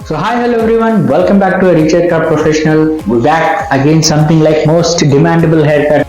So hi, hello everyone, welcome back to a Rich Haircut Professional. We're back again, something like most demandable haircut.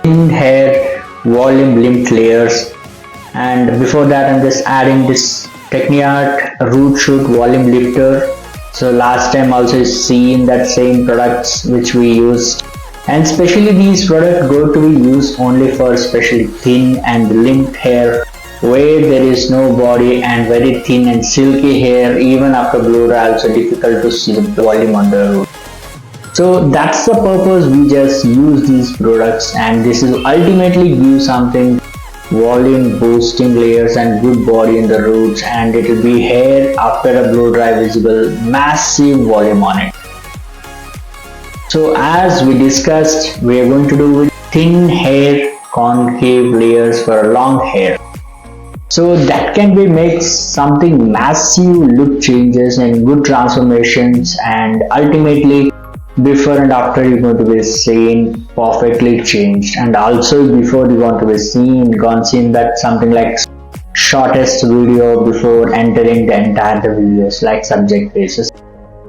In hair volume limped layers, and before that I'm just adding this Techniart root shoot volume lifter. So last time also you see in that same products which we used, and especially these products go to be used only for especially thin and limped hair where there is no body and very thin and silky hair. Even after blow dry also difficult to see the volume on the root. So that's the purpose we just use these products, and this will ultimately give something volume boosting layers and good body in the roots, and it will be hair after a blow dry visible massive volume on it. So as we discussed, we are going to do with thin hair concave layers for long hair. So that can be make something massive look changes and good transformations, and ultimately before and after you're going to be seen perfectly changed. And also before you want to be seen that something like shortest video before entering the entire videos like subject basis.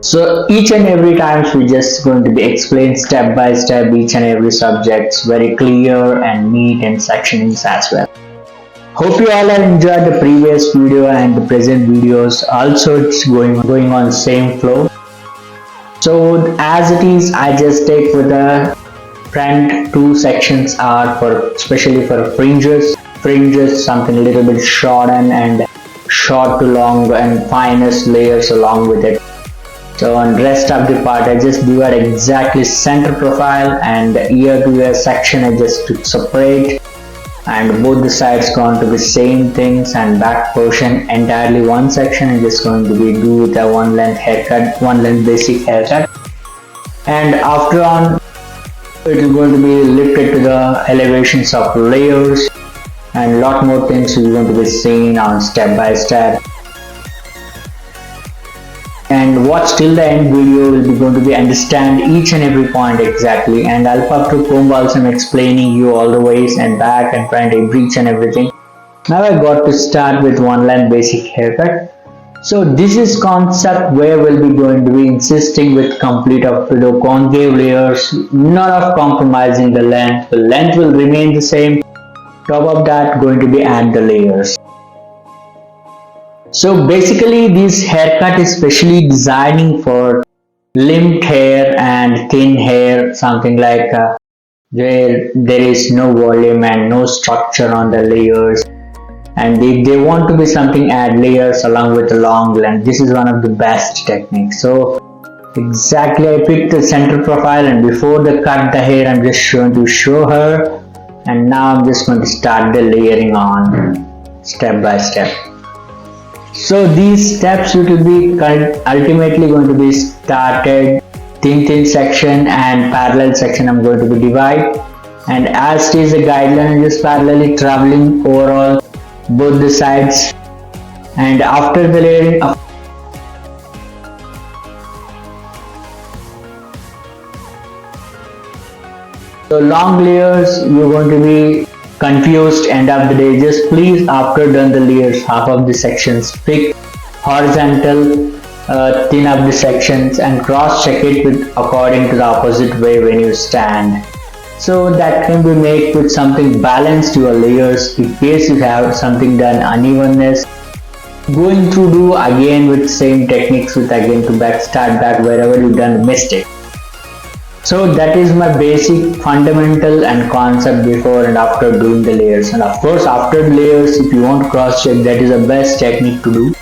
So each and every times we just going to be explain step by step each and every subjects very clear and neat and sections as well. Hope you all have enjoyed the previous video and the present videos. Also it's going on same flow. So as it is, I just take for the front two sections are for especially for fringes something a little bit short and short to long and finest layers along with it. So on rest of the part I just do it exactly center profile, and ear to ear section I just took separate, and both the sides going to be same things, and back portion entirely one section I'm just going to be do with a one length haircut, one length basic haircut, and after on it is going to be lifted to the elevations of layers, and lot more things is going to be seen on step by step. And watch till the end video will be going to be understand each and every point exactly, and I'll pop to comb also I'm explaining you all the ways and back and front each and everything. Now I got to start with one length basic haircut. So this is concept where we'll be going to be insisting with complete of the concave layers, not of compromising the length will remain the same. Top of that going to be add the layers. So basically this haircut is specially designing for limped hair and thin hair, something like where there is no volume and no structure on the layers, and if they want to be something add layers along with the long length, this is one of the best techniques. So exactly I picked the center profile, and before the cut the hair I'm just going to show her, and now I'm just going to start the layering on step by step. So these steps will be ultimately going to be started thin section and parallel section I'm going to be divide, and as it is a guideline I'm just parallelly traveling overall both the sides, and after the layering so long layers you're going to be confused end of the day. Just please after done the layers half of the sections pick horizontal thin up the sections and cross check it with according to the opposite way when you stand, so that can be made with something balanced your layers in case you have something done unevenness going through do again with same techniques with again to back start back wherever you done a mistake. So that is my basic fundamental and concept before and after doing the layers, and of course after the layers if you want to cross check, that is the best technique to do.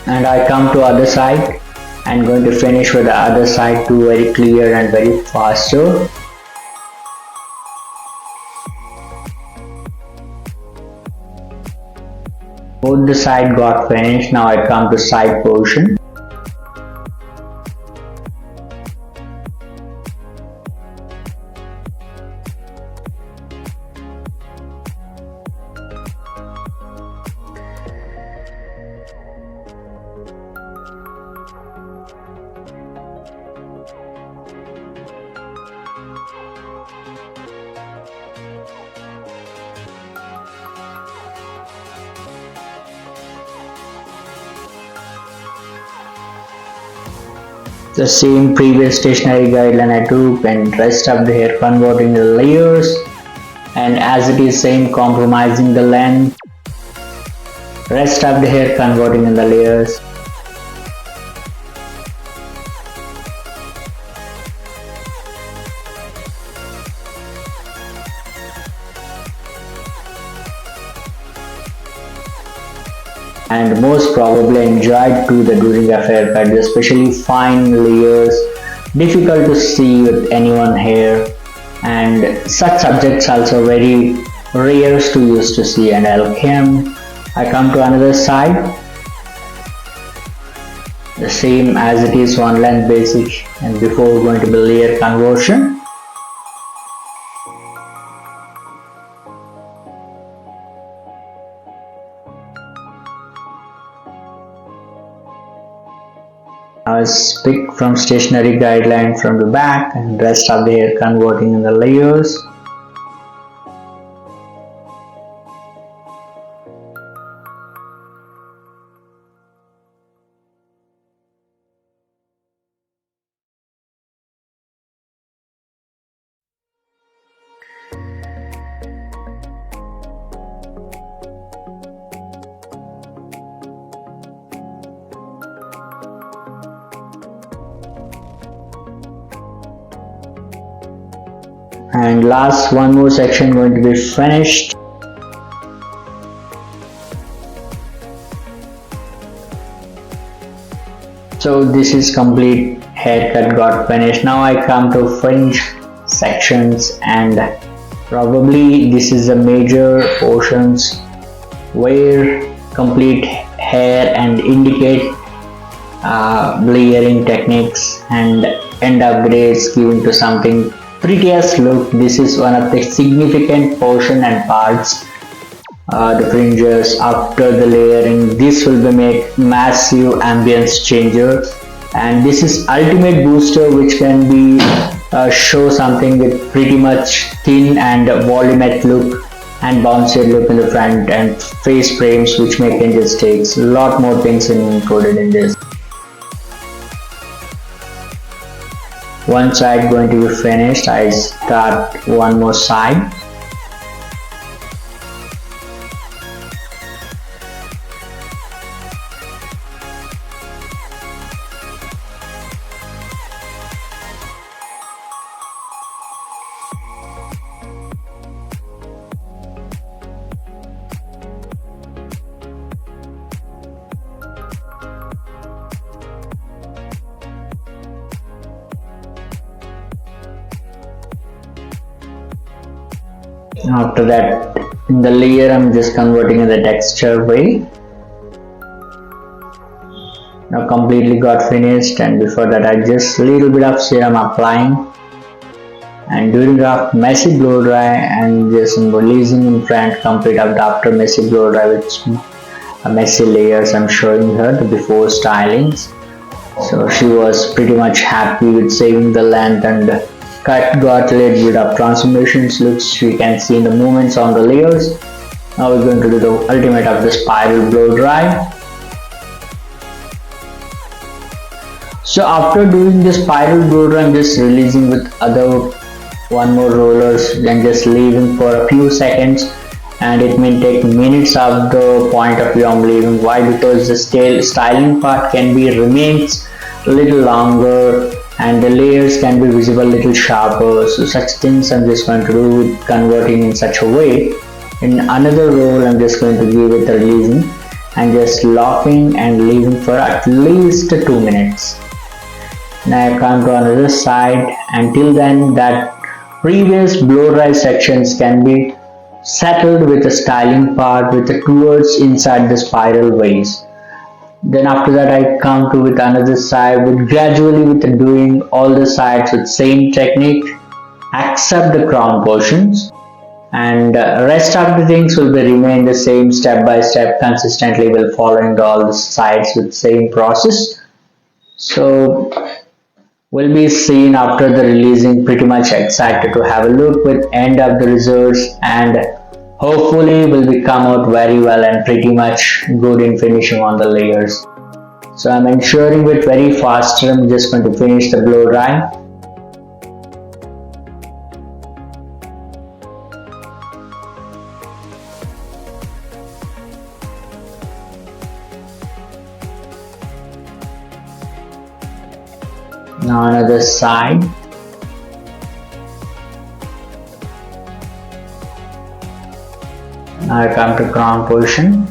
And I come to other side and going to finish with the other side too, very clear and very faster. Both the side got finished. Now I come to side portion. The same previous stationary guideline I took and rest of the hair converting the layers, and as it is same compromising the length, rest of the hair converting in the layers. And most probably enjoyed too the during a haircut, especially fine layers, difficult to see with anyone hair, and such subjects also very rare to use to see. And I come to another side, the same as it is one length basic, and before going to the layer conversion. I pick from stationary guideline from the back and rest of the hair converting in the layers. And last one more section going to be finished. So this is complete haircut got finished. Now I come to fringe sections, and probably this is the major portions where complete hair and indicate layering techniques and end up grades given to something prettiest look. This is one of the significant portion and parts, the fringes after the layering. This will be make massive ambience changer, and this is ultimate booster which can be show something with pretty much thin and voluminous look and bouncy look in the front, and face frames which make changes takes a lot more things included in this. One side going to be finished, I start one more side. After that, in the layer I'm just converting in the texture way. Now completely got finished, and before that I just little bit of serum applying, and during the messy blow dry and just releasing in front complete of the after messy blow dry with messy layers. I'm showing her the before stylings, so she was pretty much happy with saving the length, and cut got a little bit of transformations looks we can see in the movements on the layers. Now we're going to do the ultimate of the spiral blow dry. So after doing the spiral blow dry, I'm just releasing with other one more rollers, then just leaving for a few seconds, and it may take minutes of the point of view I'm leaving. Why? Because the styling part can be remains a little longer, and the layers can be visible a little sharper. So such things I'm just going to do with converting in such a way. In another roll I'm just going to give it a releasing and just locking and leaving for at least 2 minutes. Now I come to another side. Until then, that previous blow dry sections can be settled with the styling part with the towards inside the spiral ways. Then after that I come to with another side with gradually with doing all the sides with same technique except the crown portions, and rest of the things will be remain the same step by step consistently will following all the sides with same process. So will be seen after the releasing. Pretty much excited to have a look with end of the results, and hopefully will be come out very well and pretty much good in finishing on the layers. So I'm ensuring it very fast. I'm just going to finish the blow dry. Now another side. Now I come to crown portion.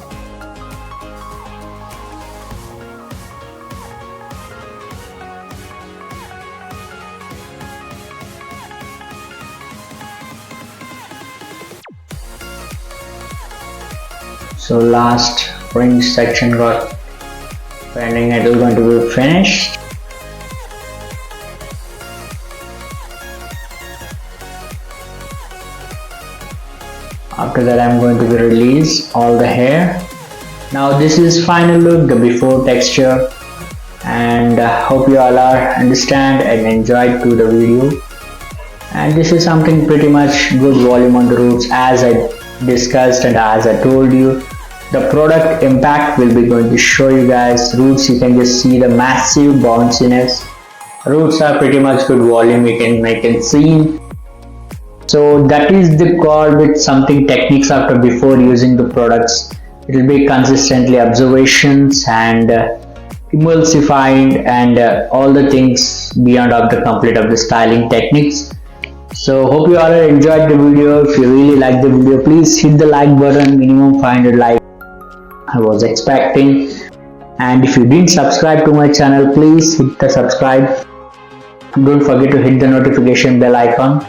So last fringe section got pending. It is going to be finished. After that I'm going to release all the hair. Now this is final look, the before texture, and hope you all are understand and enjoyed to the video. And this is something pretty much good volume on the roots, as I discussed and as I told you. The product impact will be going to show you guys. Roots, you can just see the massive bounciness. Roots are pretty much good volume, you can make and see. So that is the call with something techniques after before using the products. It will be consistently observations and emulsifying and all the things beyond of the complete of the styling techniques. So hope you all enjoyed the video. If you really like the video, please hit the like button, minimum 500 likes I was expecting. And if you didn't subscribe to my channel, please hit the subscribe. Don't forget to hit the notification bell icon.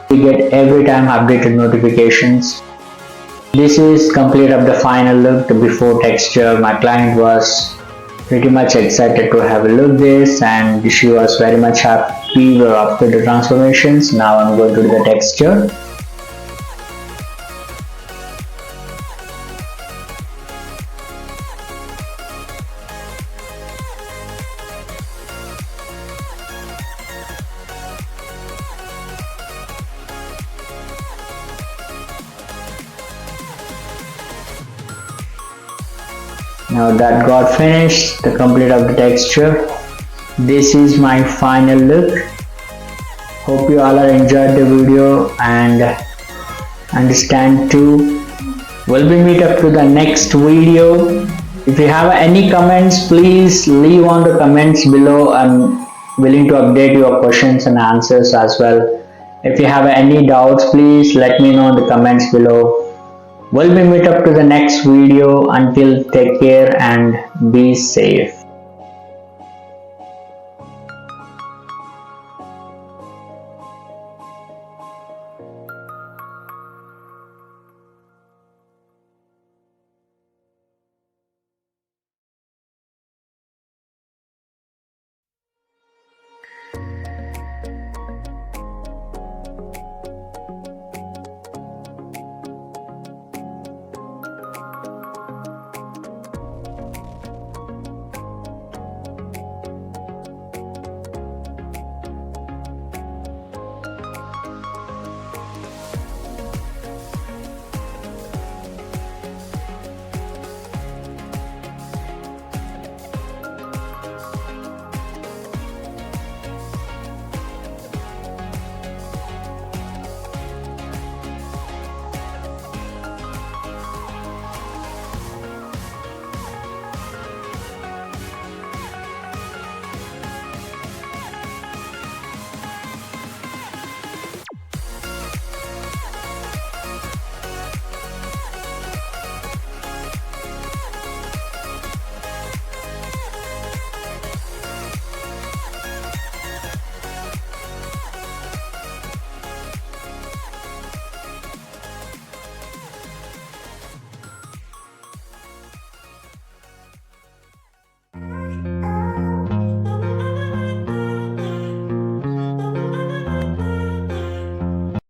You get every time updated notifications. This is complete of the final look, the before texture. My client was pretty much excited to have a look this, and she was very much happy after the transformations. Now I'm going to do the texture. Now that got finished, the complete of the texture. This is my final look. Hope you all are enjoyed the video and understand too. We'll be meet up to the next video. If you have any comments, please leave on the comments below. I'm willing to update your questions and answers as well. If you have any doubts, please let me know in the comments below. We'll be meet up to the next video. Until, take care and be safe.